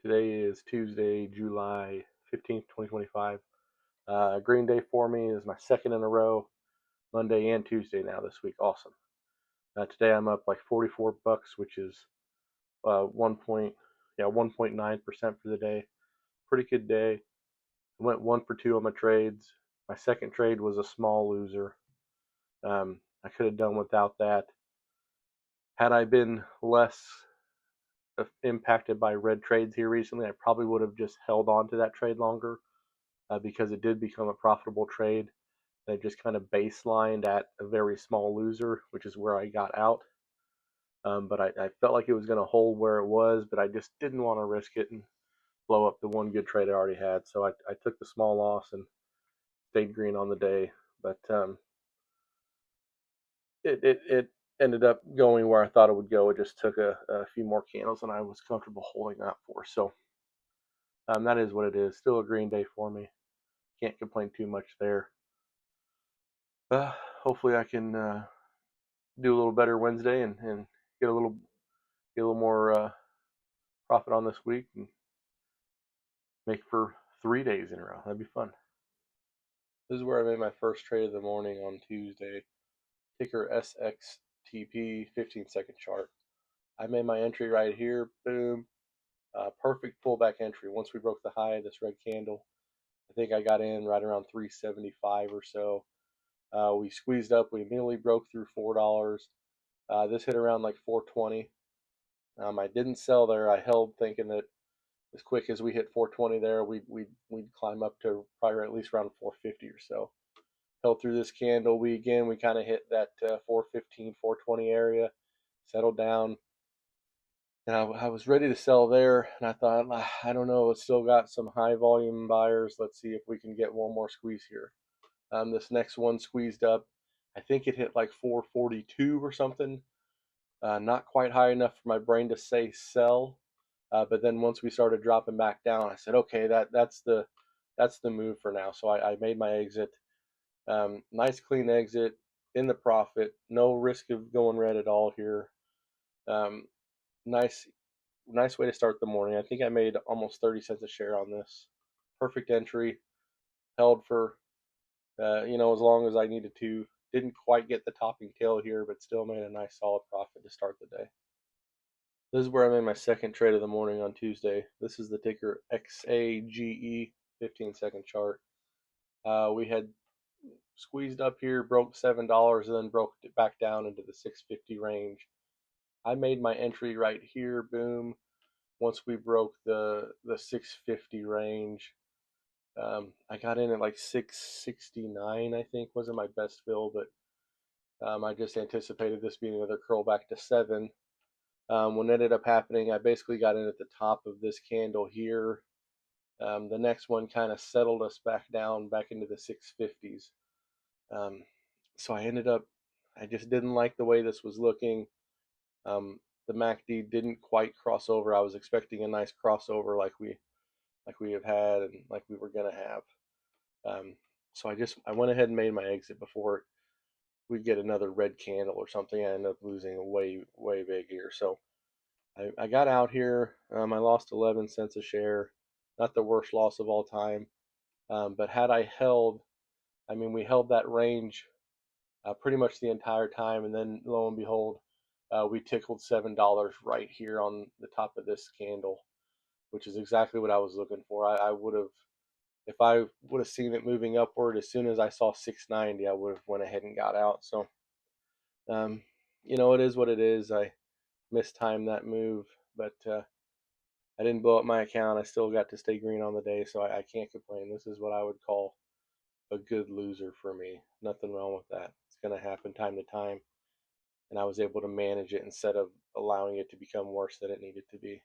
Today is Tuesday, July 15th, 2025. Green day for me is my second in a row, Monday and Tuesday now this week. Awesome. Today I'm up like 44 bucks, which is 1.9% for the day. Pretty good day. I went 1 for 2 on my trades. My second trade was a small loser. I could have done without that. Had I been less impacted by red trades here recently, I probably would have just held on to that trade longer. Because it did become a profitable trade. And it just kind of baselined at a very small loser, which is where I got out. But I felt like it was going to hold where it was, but I just didn't want to risk it and blow up the one good trade I already had. So I took the small loss and stayed green on the day. But it ended up going where I thought it would go. It just took a few more candles than I was comfortable holding out for. So that is what it is. Still a green day for me. Can't complain too much there. Hopefully I can do a little better Wednesday and get a little more profit on this week and make for 3 days in a row. That'd be fun. This is where I made my first trade of the morning on Tuesday. Ticker SXTP, 15-second chart. I made my entry right here. Boom. Perfect pullback entry. Once we broke the high of this red candle, I think I got in right around 375 or so. We squeezed up. We immediately broke through $4. This hit around like 420. I didn't sell there. I held thinking that as quick as we hit 420 there, we'd climb up to probably at least around 450 or so. Held through this candle. We kind of hit that 415, 420 area, settled down, and I was ready to sell there. And I thought, I don't know, it's still got some high volume buyers. Let's see if we can get one more squeeze here. This next one squeezed up. I think it hit like 442 or something. Not quite high enough for my brain to say sell, but then once we started dropping back down, I said, okay, that's the move for now. So I made my exit. Nice clean exit in the profit. No risk of going red at all here. Um, nice way to start the morning. I think I made almost 30 cents a share on this. Perfect entry. Held for as long as I needed to. Didn't quite get the topping tail here, but still made a nice solid profit to start the day. This is where I made my second trade of the morning on Tuesday. This is the ticker XAGE, 15-second chart. We had squeezed up here, broke $7, and then broke it back down into the 650 range. I made my entry right here, boom. Once we broke the 650 range, I got in at like 669, I think, wasn't my best fill, but I just anticipated this being another curl back to 7. What ended up happening, I basically got in at the top of this candle here. The next one kind of settled us back down, back into the 650s. So I just didn't like the way this was looking. The MACD didn't quite cross over. I was expecting a nice crossover like we have had and like we were gonna have. So I went ahead and made my exit before we get another red candle or something. I ended up losing way big here. So I got out here. I lost 11 cents a share. Not the worst loss of all time. But had I held, we held that range pretty much the entire time. And then lo and behold, we tickled $7 right here on the top of this candle, which is exactly what I was looking for. I would have, if I would have seen it moving upward as soon as I saw 690, I would have went ahead and got out. So, it is what it is. I mistimed that move, but I didn't blow up my account. I still got to stay green on the day, so I can't complain. This is what I would call a good loser for me. Nothing wrong with that. It's going to happen time to time, and I was able to manage it instead of allowing it to become worse than it needed to be.